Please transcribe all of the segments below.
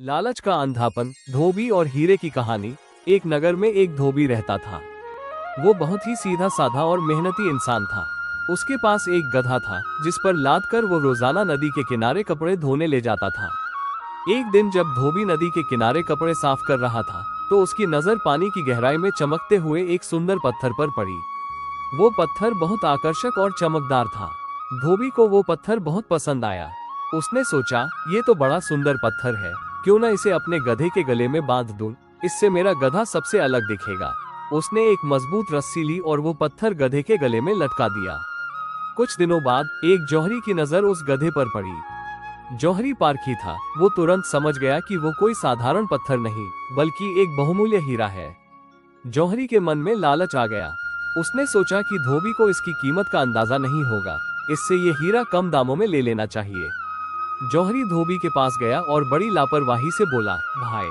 लालच का अंधापन, धोबी और हीरे की कहानी। एक नगर में एक धोबी रहता था। वो बहुत ही सीधा साधा और मेहनती इंसान था। उसके पास एक गधा था जिस पर लाद कर वो रोजाना नदी के किनारे कपड़े धोने ले जाता था। एक दिन जब धोबी नदी के किनारे कपड़े साफ कर रहा था तो उसकी नजर पानी की गहराई में चमकते हुए एक सुंदर पत्थर पर पड़ी। वो पत्थर बहुत आकर्षक और चमकदार था। धोबी को वो पत्थर बहुत पसंद आया। उसने सोचा, ये तो बड़ा सुंदर पत्थर है, क्यों न इसे अपने गधे के गले में बांध दूं, इससे मेरा गधा सबसे अलग दिखेगा। उसने एक मजबूत रस्सी ली और वो पत्थर गधे के गले में लटका दिया। कुछ दिनों बाद एक जौहरी की नजर उस गधे पर पड़ी। जौहरी पारखी था। वो तुरंत समझ गया कि वो कोई साधारण पत्थर नहीं बल्कि एक बहुमूल्य हीरा है। जौहरी के मन में लालच आ गया। उसने सोचा कि धोबी को इसकी कीमत का अंदाजा नहीं होगा, इससे ये हीरा कम दामों में ले लेना चाहिए। जौहरी धोबी के पास गया और बड़ी लापरवाही से बोला, भाई,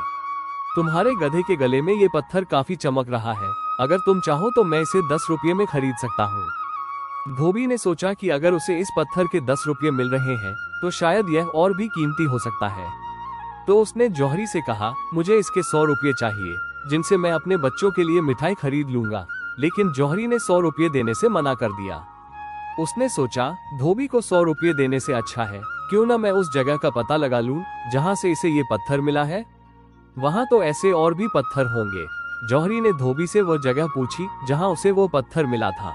तुम्हारे गधे के गले में ये पत्थर काफी चमक रहा है, अगर तुम चाहो तो मैं इसे 10 रुपये में खरीद सकता हूँ। धोबी ने सोचा कि अगर उसे इस पत्थर के 10 रुपये मिल रहे हैं तो शायद यह और भी कीमती हो सकता है। तो उसने जौहरी से कहा, मुझे इसके 100 रुपये चाहिए, जिनसे मैं अपने बच्चों के लिए मिठाई खरीद लूंगा। लेकिन जौहरी ने 100 रुपये देने से मना कर दिया। उसने सोचा, धोबी को 100 रुपये देने से अच्छा है क्यों न मैं उस जगह का पता लगा लूं जहां से इसे ये पत्थर मिला है। वहां तो ऐसे और भी पत्थर होंगे। जौहरी ने धोबी से वो जगह पूछी जहां उसे वो पत्थर मिला था।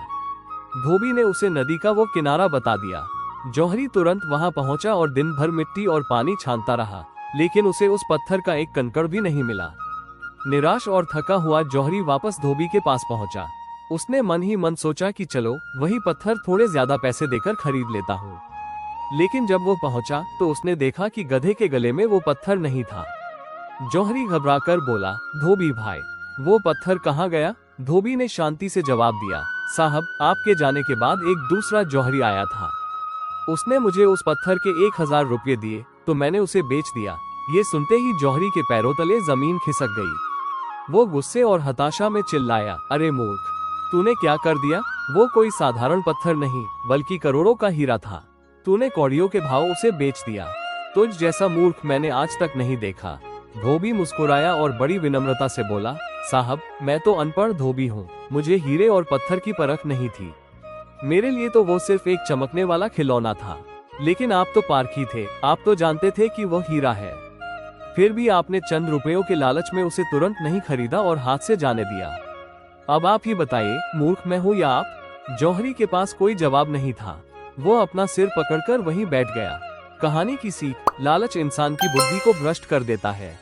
धोबी ने उसे नदी का वो किनारा बता दिया। जौहरी तुरंत वहां पहुंचा और दिन भर मिट्टी और पानी छानता रहा, लेकिन उसे उस पत्थर का एक कंकड़ भी नहीं मिला। निराश और थका हुआ जौहरी वापस धोबी के पास पहुंचा। उसने मन ही मन सोचा कि चलो वही पत्थर थोड़े ज्यादा पैसे देकर खरीद लेता हूँ। लेकिन जब वो पहुंचा तो उसने देखा कि गधे के गले में वो पत्थर नहीं था। जौहरी घबराकर बोला, धोबी भाई, वो पत्थर कहाँ गया? धोबी ने शांति से जवाब दिया, साहब, आपके जाने के बाद एक दूसरा जौहरी आया था। उसने मुझे उस पत्थर के 1000 रुपये दिए तो मैंने उसे बेच दिया। ये सुनते ही जौहरी के पैरों तले जमीन खिसक गई। वो गुस्से और हताशा में चिल्लाया, अरे मूर्ख, तूने क्या कर दिया? वो कोई साधारण पत्थर नहीं बल्कि करोड़ों का हीरा था। तूने कौड़ियों के भाव उसे बेच दिया। तुझ जैसा मूर्ख मैंने आज तक नहीं देखा। धोबी मुस्कुराया और बड़ी विनम्रता से बोला, साहब, मैं तो अनपढ़ धोबी हूँ, मुझे हीरे और पत्थर की परख नहीं थी। मेरे लिए तो वो सिर्फ एक चमकने वाला खिलौना था। लेकिन आप तो पारखी थे, आप तो जानते थे कि वो हीरा है। फिर भी आपने चंद रुपयों के लालच में उसे तुरंत नहीं खरीदा और हाथ से जाने दिया। अब आप ही बताइए, मूर्ख मैं हूँ या आप? जौहरी के पास कोई जवाब नहीं था। वो अपना सिर पकड़कर वहीं बैठ गया। कहानी की सीख, लालच इंसान की बुद्धि को भ्रष्ट कर देता है।